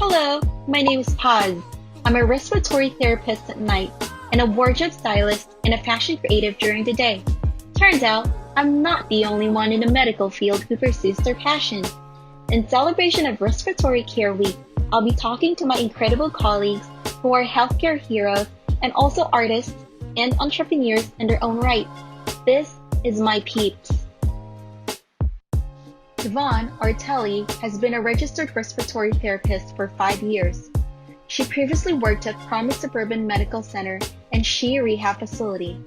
Hello, my name is Paz. I'm a respiratory therapist at night and a wardrobe stylist and a fashion creative during the day. Turns out, I'm not the only one in the medical field who pursues their passion. In celebration of Respiratory Care Week, I'll be talking to my incredible colleagues who are healthcare heroes and also artists and entrepreneurs in their own right. This is my Peeps. Yvonne, or Telly, has been a registered respiratory therapist for 5 years. She previously worked at Promise Suburban Medical Center and She Rehab Facility.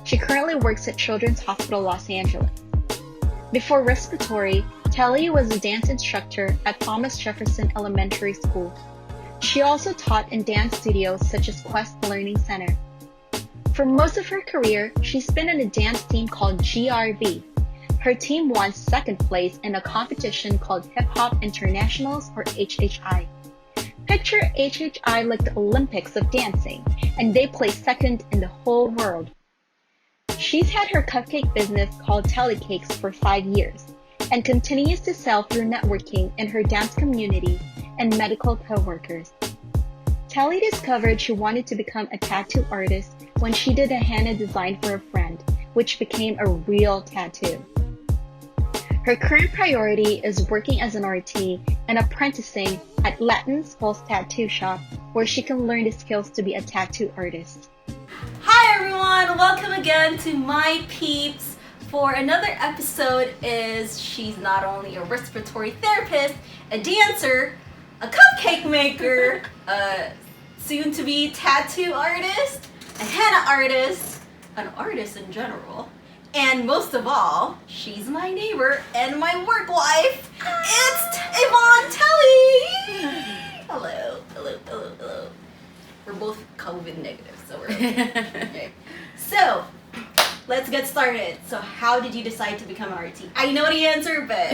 She currently works at Children's Hospital Los Angeles. Before respiratory, Telly was a dance instructor at Thomas Jefferson Elementary School. She also taught in dance studios such as Quest Learning Center. For most of her career, she's been in a dance team called GRV. Her team won second place in a competition called Hip Hop Internationals, or HHI. Picture HHI like the Olympics of dancing, and they placed second in the whole world. She's had her cupcake business called Telly Cakes for 5 years, and continues to sell through networking in her dance community and medical co-workers. Telly discovered she wanted to become a tattoo artist when she did a henna design for a friend, which became a real tattoo. Her current priority is working as an RT and apprenticing at Latin Skulls Tattoo Shop, where she can learn the skills to be a tattoo artist. Hi everyone! Welcome again to my Peeps. For another episode she's not only a respiratory therapist, a dancer, a cupcake maker, a soon-to-be tattoo artist, a henna artist, an artist in general, and most of all, she's my neighbor and my work wife. It's Yvonne Telly! Hello. We're both COVID negative, so we're okay. So, let's get started. So, how did you decide to become an RT? I know the answer, but...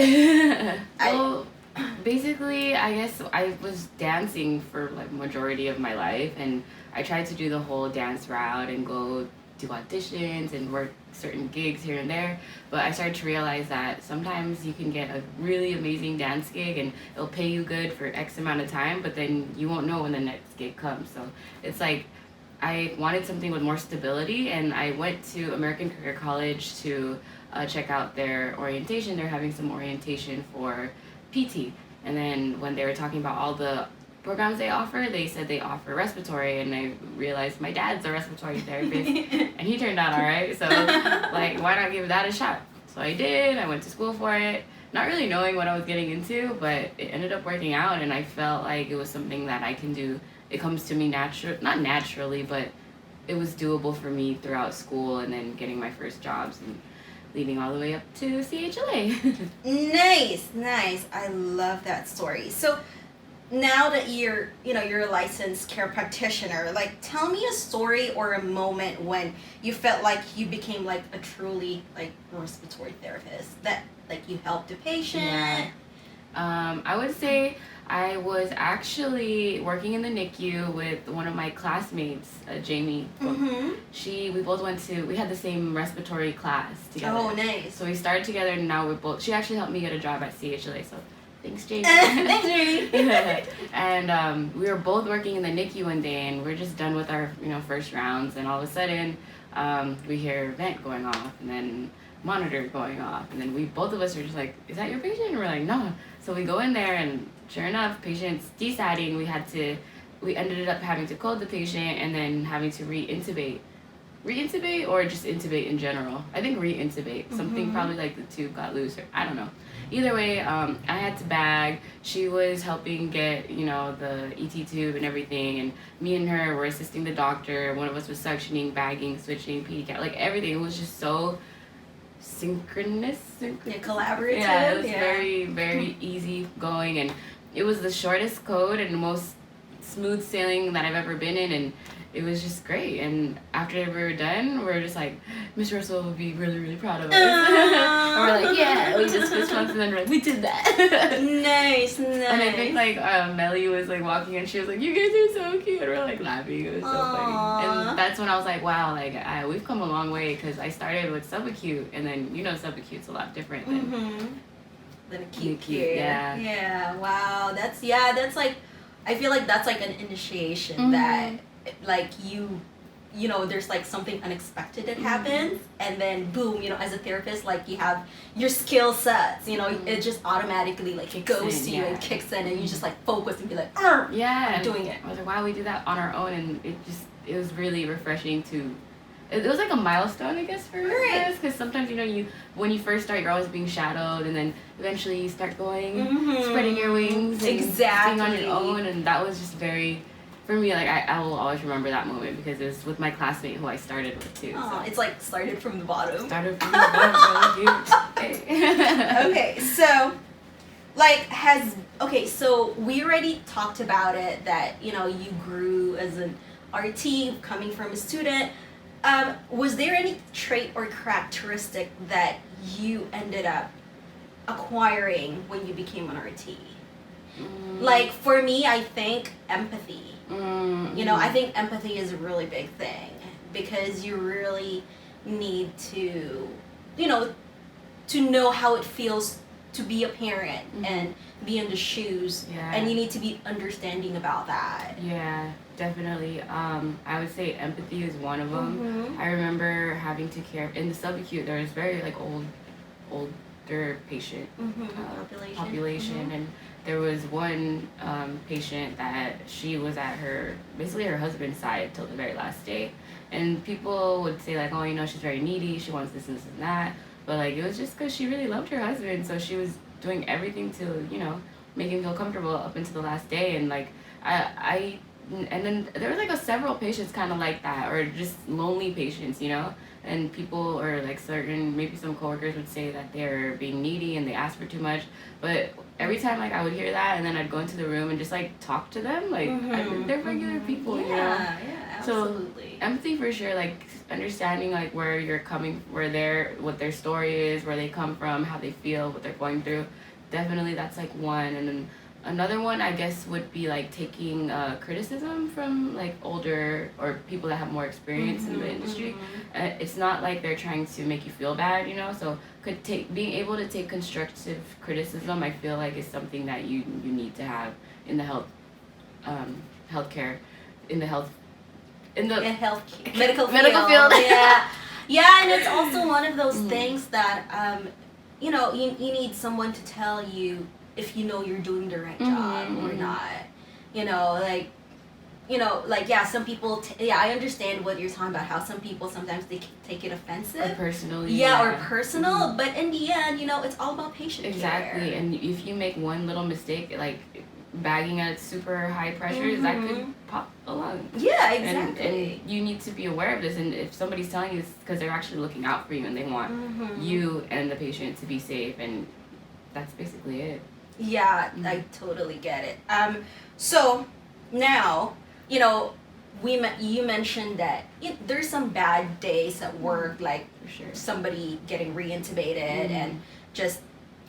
Basically, I guess I was dancing for like majority of my life, and I tried to do the whole dance route and go do auditions and work certain gigs here and there, but I started to realize that sometimes you can get a really amazing dance gig and it'll pay you good for X amount of time, but then you won't know when the next gig comes. So it's like I wanted something with more stability, and I went to American Career College to check out their orientation. They're having some orientation for PT, and then when they were talking about all the programs they offer, they said they offer respiratory, and I realized my dad's a respiratory therapist and he turned out alright, so like why not give that a shot? So I did. I went to school for it, not really knowing what I was getting into, but it ended up working out, and I felt like it was something that I can do. It comes to me not naturally, but it was doable for me throughout school and then getting my first jobs and leading all the way up to CHLA. Nice. I love that story. So now that you're a licensed care practitioner, like tell me a story or a moment when you felt like you became like a truly like respiratory therapist, that like you helped a patient. Yeah. I would say I was actually working in the NICU with one of my classmates, Jamie. Mm-hmm. We had the same respiratory class together. Oh, nice. So we started together, and now she actually helped me get a job at CHLA, so thanks, Jamie. Thanks, Jamie. And we were both working in the NICU one day, and we're just done with our first rounds, and all of a sudden we hear vent going off, and then monitor going off, and then both of us are just like, is that your patient? And we're like, no. So we go in there, and sure enough, patient's desating. We ended up having to code the patient and then having to re-intubate or just intubate in general. I think re-intubate. Mm-hmm. Something probably like the tube got loose, or I don't know. Either way, I had to bag. She was helping get, the ET tube and everything, and me and her were assisting the doctor. One of us was suctioning, bagging, switching, PDCAT, like everything. It was just so synchronous. Yeah, collaborative. Yeah, it was very, very easy going, and it was the shortest code and the most smooth sailing that I've ever been in, and it was just great. And after we were done, we were just like, Miss Russell would be really, really proud of us. And we're like, yeah, we just fist bumps, and then we're like, we did that. Nice. And I think like Melly was like walking, and she was like, you guys are so cute, and we're like laughing. It was so funny. And that's when I was like, wow, like we've come a long way, because I started with subacute, and then subacute's a lot different than than acute care. Yeah. Wow. That's like I feel like that's like an initiation that like you know, there's like something unexpected that happens, and then boom, you know, as a therapist, like you have your skill sets, you know, it just automatically like it goes to you and kicks in, and you just like focus and be like, I'm doing it. I was like, wow, we do that on our own, and it was really refreshing to. It was like a milestone, I guess, for us, because sometimes, you know, when you first start, you're always being shadowed, and then eventually you start going, spreading your wings, and being on your own, and that was just very. For me, like, I will always remember that moment because it was with my classmate who I started with, too. So. It's like started from the bottom. Started from the bottom. Okay, so, like, so we already talked about it, that, you know, you grew as an RT, coming from a student. Was there any trait or characteristic that you ended up acquiring when you became an RT? Like, for me, I think empathy. You know, I think empathy is a really big thing because you really need to, you know, to know how it feels to be a parent and be in the shoes, and you need to be understanding about that. Yeah, definitely. I would say empathy is one of them. I remember having to care in the subacute. There was very like older patient population, and there was one patient that she was at basically her husband's side till the very last day, and people would say like, oh, you know, she's very needy, she wants this and this and that, but like it was just because she really loved her husband, so she was doing everything to, you know, make him feel comfortable up until the last day. And like and then there was like several patients kind of like that, or just lonely patients, you know, and people, or like maybe some coworkers would say that they're being needy and they ask for too much, but every time like I would hear that, and then I'd go into the room and just like talk to them, like they're regular people, you know. Yeah, absolutely. So empathy for sure, like understanding like where you're coming, what their story is, where they come from, how they feel, what they're going through. Definitely, that's like one. And then another one, I guess, would be like taking criticism from like older or people that have more experience in the industry. It's not like they're trying to make you feel bad, you know. So being able to take constructive criticism, I feel like is something that you need to have in the healthcare, in the medical field. Yeah, and it's also one of those things that you know, you need someone to tell you if you know you're doing the right job or not. You know, like some people I understand what you're talking about, how some people sometimes they take it offensive or personally, or personal, but in the end, you know, it's all about patient care. And if you make one little mistake, like bagging at super high pressures, that could pop a lung. Yeah, exactly. And you need to be aware of this, and if somebody's telling you this, because they're actually looking out for you and they want you and the patient to be safe, and that's basically it. Yeah, I totally get it. So now, you know, you mentioned that there's some bad days at work, like somebody getting reintubated and just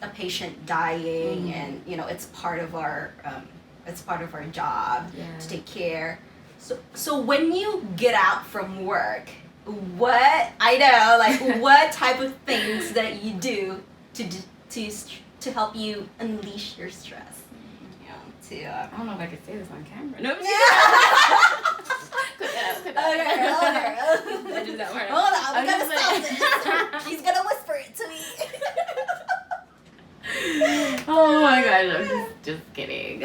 a patient dying, and you know, it's part of our job to take care. So when you get out from work, what type of things that you do to help you unleash your stress? You know, I don't know if I could say this on camera. No. Okay. Hold on, we gotta stop this. She's gonna whisper it to me. Oh my gosh, I'm just kidding.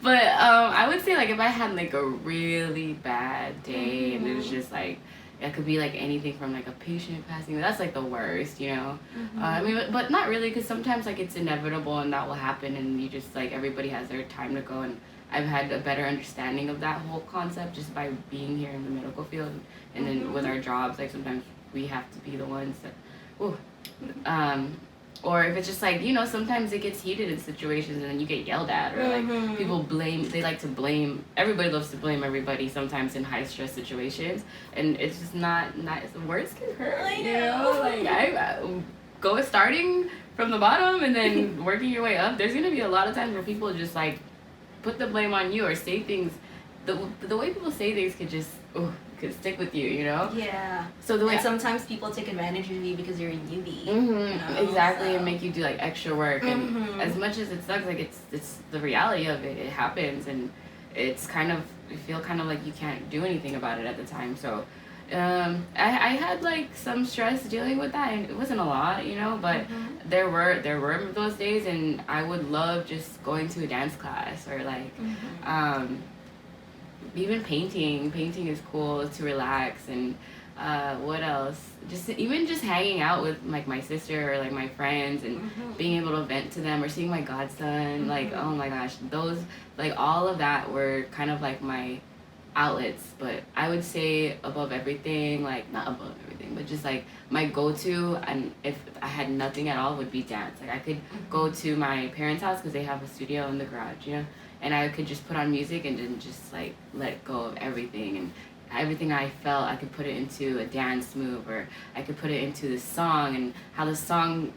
But I would say like if I had like a really bad day and it was just like, it could be like anything from like a patient passing, that's like the worst, you know. I mean, but not really, because sometimes like it's inevitable and that will happen, and you just like, everybody has their time to go, and I've had a better understanding of that whole concept just by being here in the medical field, and then with our jobs, like sometimes we have to be the ones that or if it's just like, you know, sometimes it gets heated in situations and then you get yelled at, or like people they like to blame, everybody loves to blame everybody sometimes in high stress situations, and it's just not the words can hurt. I know. You know, like I starting from the bottom and then working your way up, there's gonna be a lot of times where people just like put the blame on you or say things, the way people say things could could stick with you, you know? Yeah. So the way and sometimes people take advantage of you because you're a newbie. Mm-hmm. You know? Exactly, so. and make you do like extra work. And as much as it sucks, like it's the reality of it. It happens, and it's kind of, you feel kind of like you can't do anything about it at the time. So I had like some stress dealing with that, and it wasn't a lot, you know, but there were those days, and I would love just going to a dance class or like even painting. Painting is cool to relax. And what else? Just hanging out with like my sister or like my friends, and being able to vent to them, or seeing my godson. Like, oh my gosh, those, like, all of that were kind of like my outlets. But I would say above everything, like, not above everything, but just like my go-to, and if I had nothing at all, would be dance. Like, I could go to my parents' house because they have a studio in the garage, you know, and I could just put on music and then just like let go of everything, and everything I felt, I could put it into a dance move, or I could put it into the song. And how the song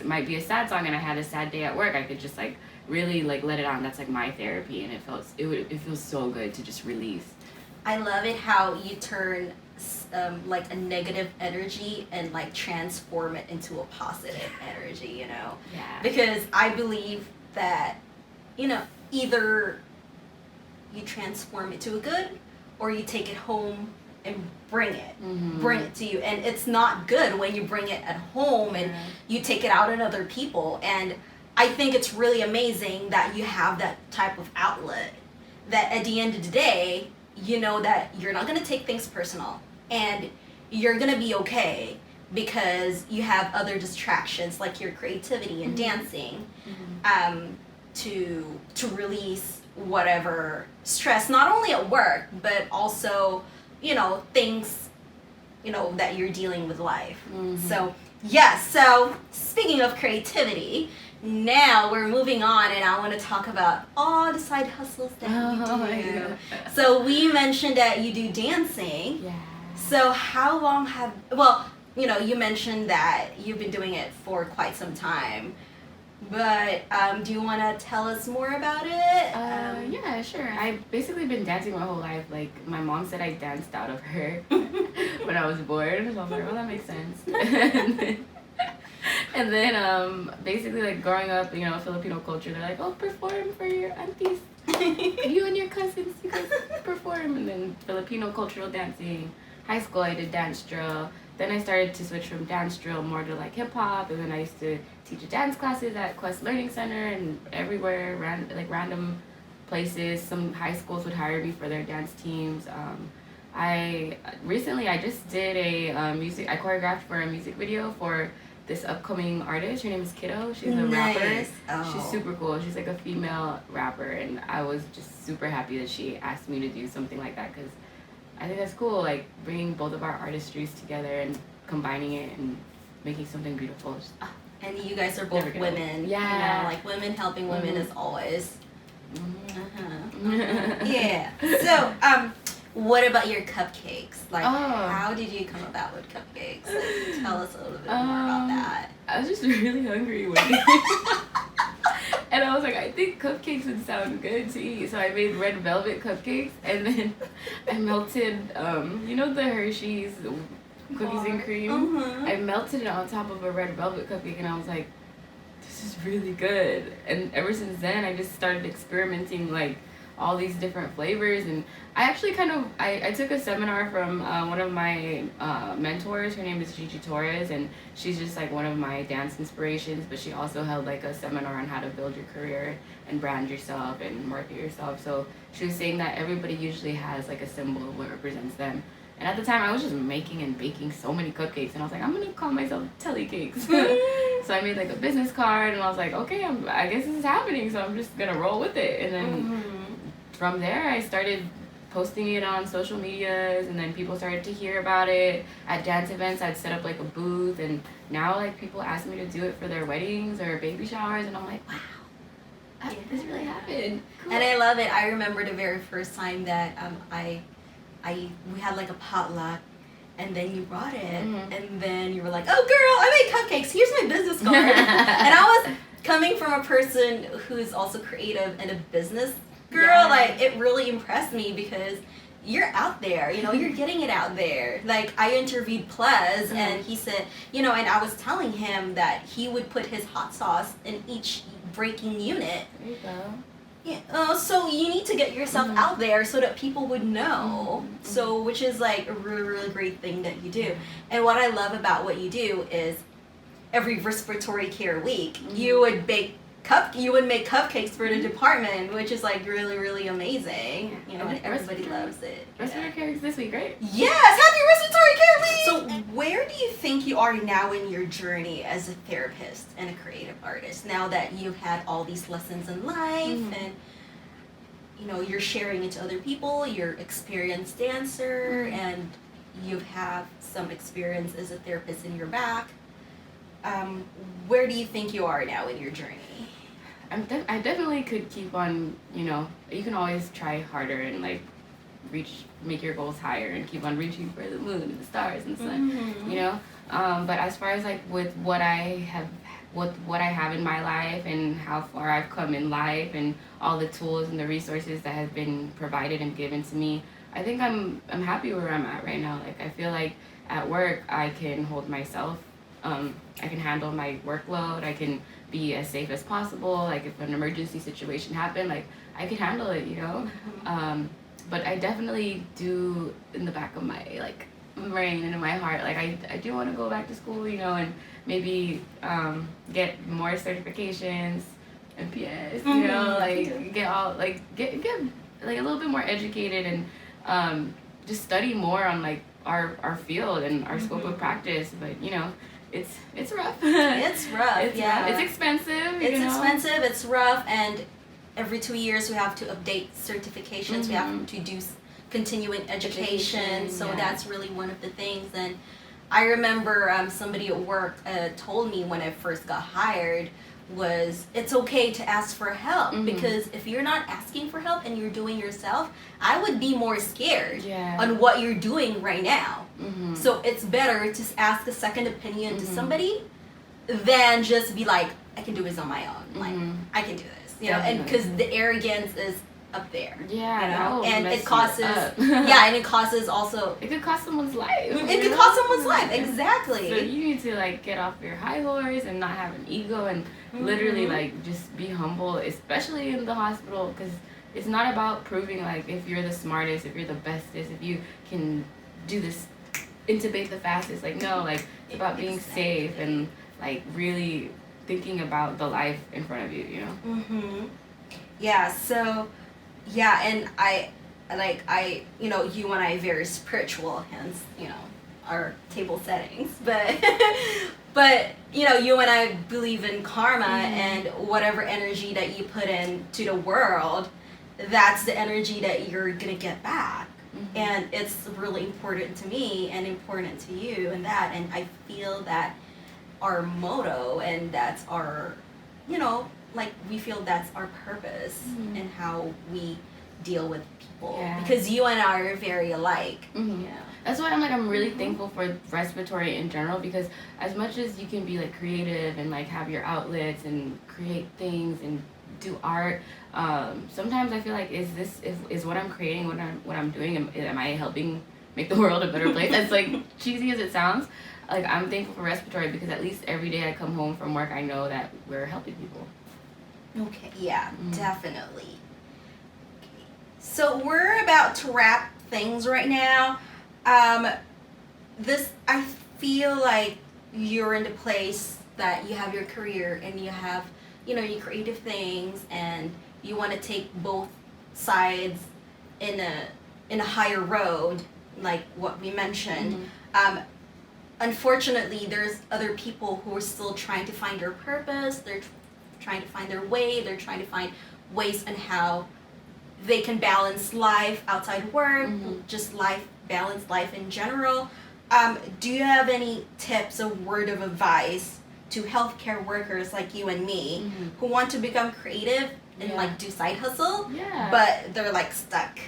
might be a sad song, and I had a sad day at work, I could just like really like let it on. That's like my therapy, and it feels so good to just release. I love it how you turn like a negative energy and like transform it into a positive energy, you know? Yeah. Because I believe that, you know, either you transform it to a good, or you take it home and bring it to you. And it's not good when you bring it at home and you take it out on other people. And I think it's really amazing that you have that type of outlet, that at the end of the day, you know that you're not going to take things personal, and you're going to be okay because you have other distractions like your creativity and dancing to release whatever stress, not only at work, but also, you know, things, you know, that you're dealing with life. So, yes, so speaking of creativity, now we're moving on, and I want to talk about all the side hustles that you do. So we mentioned that you do dancing. Yeah. So how long you know, you mentioned that you've been doing it for quite some time. But do you want to tell us more about it? Yeah, sure. I've basically been dancing my whole life. Like, my mom said I danced out of her when I was born. So I was like, well, that makes sense. And then basically, like, growing up, you know, Filipino culture, they're like, oh, perform for your aunties. You and your cousins, you guys perform. And then Filipino cultural dancing. High school, I did dance drill. Then I started to switch from dance drill more to like hip hop, and then I used to teach dance classes at Quest Learning Center and everywhere, random places. Some high schools would hire me for their dance teams. I just did I choreographed for a music video for this upcoming artist. Her name is Kiddo. She's a rapper. Oh. She's super cool. She's like a female rapper, and I was just super happy that she asked me to do something like that, because I think that's cool, like bringing both of our artistries together and combining it and making something beautiful. Just, and you guys are both women. Yeah. You know, like women helping women is always. Yeah. So, what about your cupcakes? Like, how did you come about with cupcakes? Like, tell us a little bit more about that. I was just really hungry one day. And I was like, I think cupcakes would sound good to eat. So I made red velvet cupcakes, and then I melted, you know, the Hershey's cookies and cream? I melted it on top of a red velvet cupcake, and I was like, this is really good. And ever since then, I just started experimenting, like, all these different flavors. And I actually I took a seminar from one of my mentors. Her name is Gigi Torres, and she's just like one of my dance inspirations, but she also held like a seminar on how to build your career and brand yourself and market yourself. So she was saying that everybody usually has like a symbol of what represents them. And at the time, I was just making and baking so many cupcakes, and I was like, I'm gonna call myself Telly Cakes. So I made like a business card, and I was like, okay, I guess this is happening, so I'm just gonna roll with it. And then from there, I started posting it on social medias, and then people started to hear about it. At dance events, I'd set up like a booth, and now like people ask me to do it for their weddings or baby showers, and I'm like, wow, this really happened. Cool. And I love it. I remember the very first time that we had like a potluck, and then you brought it, and then you were like, oh girl, I made cupcakes, here's my business card. And I was coming from a person who's also creative and a business girl, like it really impressed me, because you're out there, you're getting it out there. Like, I interviewed Paz, and he said, and I was telling him that he would put his hot sauce in each breaking unit. There you go. Yeah, so you need to get yourself out there so that people would know. So, which is like a really, really great thing that you do. And what I love about what you do is every respiratory care week, you would make cupcakes for the department, which is like really, really amazing. And everybody loves it. Respiratory Care is this week, right? Yes, happy Respiratory Care week! So where do you think you are now in your journey as a therapist and a creative artist? Now that you've had all these lessons in life and you're sharing it to other people, you're an experienced dancer, and you have some experience as a therapist in your back. Where do you think you are now in your journey? I definitely could keep on, you can always try harder and like make your goals higher and keep on reaching for the moon and the stars and the sun, but as far as like with what I have in my life and how far I've come in life and all the tools and the resources that have been provided and given to me, I think I'm happy where I'm at right now. Like, I feel like at work I can hold myself. I can handle my workload. I can be as safe as possible. Like, if an emergency situation happened, like, I can handle it, But I definitely do, in the back of my brain and in my heart, like, I do want to go back to school, and maybe get more certifications, MPS, get like a little bit more educated and just study more on like our field and our scope of practice. But it's rough. It's rough. It's expensive. Expensive. It's rough, and every 2 years we have to update certifications. We have to do continuing education. So that's really one of the things. And I remember somebody at work told me when I first got hired was it's okay to ask for help, because if you're not asking for help and you're doing yourself, I would be more scared on what you're doing right now. So it's better to ask a second opinion to somebody than just be like, I can do this on my own. Like, I can do this, and because the arrogance is up there. And it causes and it causes also, it could cost someone's life. It could cost someone's life, exactly. So you need to like get off your high horse and not have an ego and literally like just be humble, especially in the hospital, because it's not about proving like if you're the smartest, if you're the bestest, if you can do this, intubate the fastest. Like, no, like it's about being safe and like really thinking about the life in front of you, So and I you and I very spiritual, hence our table settings, but you and I believe in karma, and whatever energy that you put into the world, that's the energy that you're gonna get back. And it's really important to me and important to you, and I feel that our motto, and that's our we feel that's our purpose and how we deal with people, because you and I are very alike. That's why I'm really thankful for respiratory in general, because as much as you can be like creative and like have your outlets and create things and do art, sometimes I feel like is what I'm creating, what I'm doing, am I helping make the world a better place? As like cheesy as it sounds, like I'm thankful for respiratory, because at least every day I come home from work I know that we're helping people. Okay, definitely. Okay. So we're about to wrap things right now. I feel like you're in the place that you have your career and you have, your creative things, and you want to take both sides in a higher road, like what we mentioned. Unfortunately, there's other people who are still trying to find their purpose. They're trying to find their way. They're trying to find ways on how they can balance life outside work, just balance life in general. Do you have any tips or word of advice to healthcare workers like you and me who want to become creative and like do side hustle, but they're like stuck?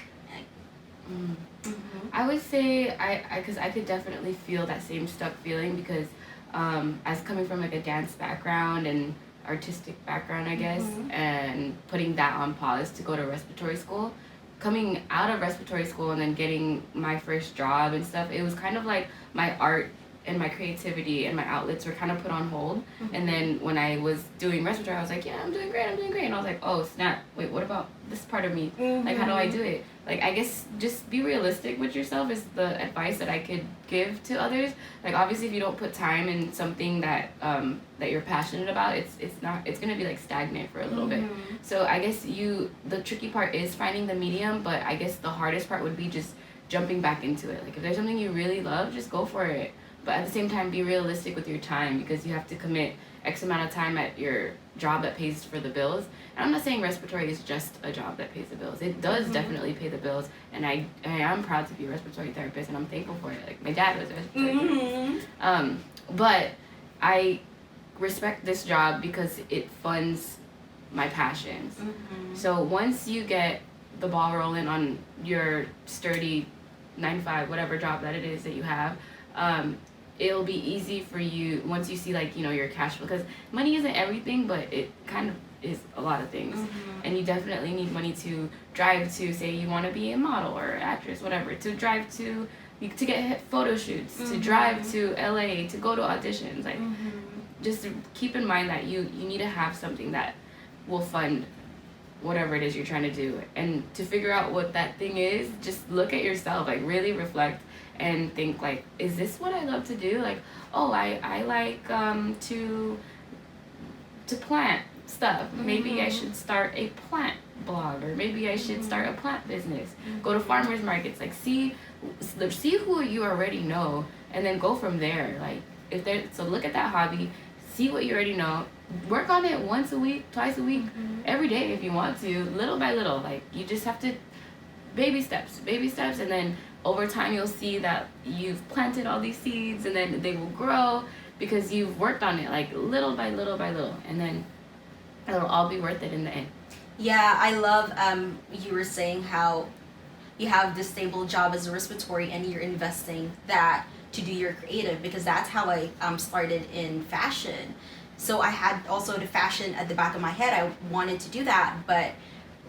I would say because I could definitely feel that same stuck feeling, because as coming from like a dance background and artistic background, I guess, and putting that on pause to go to respiratory school, coming out of respiratory school and then getting my first job and stuff, it was kind of like my art and my creativity and my outlets were kind of put on hold. And then when I was doing respiratory, I was like, yeah, I'm doing great. And I was like, oh, snap. Wait, what about this part of me? Like, how do I do it? Like, I guess just be realistic with yourself is the advice that I could give to others. Like, obviously, if you don't put time in something that that you're passionate about, it's going to be, like, stagnant for a little bit. So I guess the tricky part is finding the medium, but I guess the hardest part would be just jumping back into it. Like, if there's something you really love, just go for it. But at the same time, be realistic with your time because you have to commit X amount of time at your job that pays for the bills. And I'm not saying respiratory is just a job that pays the bills. It does definitely pay the bills. And I am proud to be a respiratory therapist and I'm thankful for it. Like my dad was a respiratory therapist. But I respect this job because it funds my passions. So once you get the ball rolling on your sturdy 9-to-5, whatever job that it is that you have, it'll be easy for you once you see like, you know, your cash flow, because money isn't everything, but it kind of is a lot of things. And you definitely need money to drive to, say you want to be a model or actress, whatever, to drive to get photo shoots, to drive to LA, to go to auditions. Like just keep in mind that you need to have something that will fund whatever it is you're trying to do. And to figure out what that thing is, just look at yourself, like really reflect and think like, is this what I love to do? Like, oh, I like to plant stuff. Maybe I should start a plant blog, or maybe I should start a plant business. Go to farmers markets, like see who you already know, and then go from there. Like so look at that hobby, see what you already know, work on it once a week, twice a week, every day if you want to, little by little. Like you just have to baby steps, and then over time you'll see that you've planted all these seeds and then they will grow because you've worked on it like little by little, and then it'll all be worth it in the end. Yeah, I love you were saying how you have this stable job as a respiratory and you're investing that to do your creative, because that's how I started in fashion. So I had also the fashion at the back of my head. I wanted to do that, but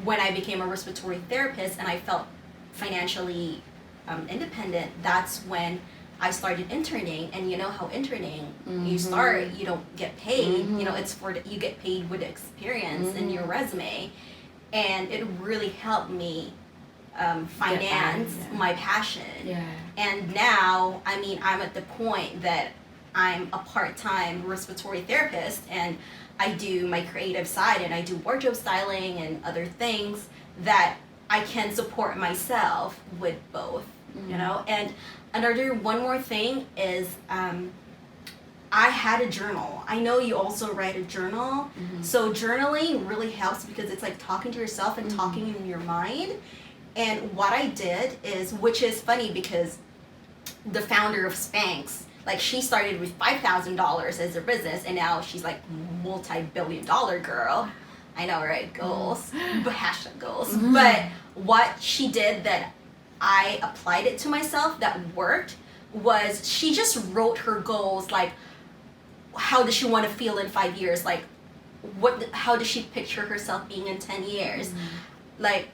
when I became a respiratory therapist and I felt financially independent, that's when I started interning. And you know how interning, you start, you don't get paid, you know, it's you get paid with experience in your resume. And it really helped me finance my passion. And now, I mean, I'm at the point that I'm a part-time respiratory therapist and I do my creative side and I do wardrobe styling and other things that I can support myself with both, you know. And one more thing is I had a journal. I know you also write a journal. So journaling really helps because it's like talking to yourself and talking in your mind. And what I did is, which is funny because the founder of Spanx, like she started with $5,000 as her business and now she's like multi-billion-dollar girl. I know, right? Goals. But hashtag goals. But what she did that I applied it to myself that worked was she just wrote her goals, like how does she want to feel in 5 years? Like how does she picture herself being in 10 years? Like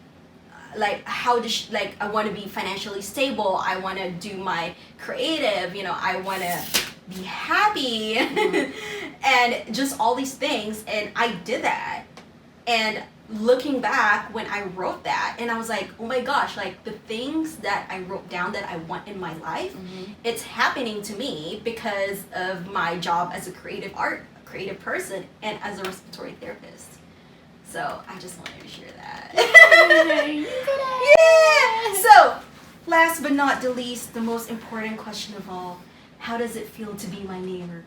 how does she, like, I want to be financially stable, I want to do my creative, you know, I want to be happy and just all these things. And I did that. And looking back when I wrote that, and I was like, oh my gosh, like the things that I wrote down that I want in my life, it's happening to me because of my job as a creative person and as a respiratory therapist. So I just wanted to share that. Yeah. So last but not the least, the most important question of all, how does it feel to be my neighbor?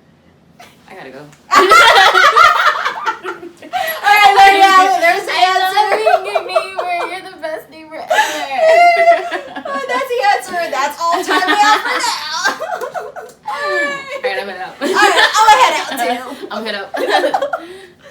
I gotta go. Alright, there you have it. There's the answer. I love being your neighbor. You're the best neighbor ever. Oh, that's the answer. That's all time we have for now. Alright, I'm head out. Alright, I'm gonna head out too. I'm head out.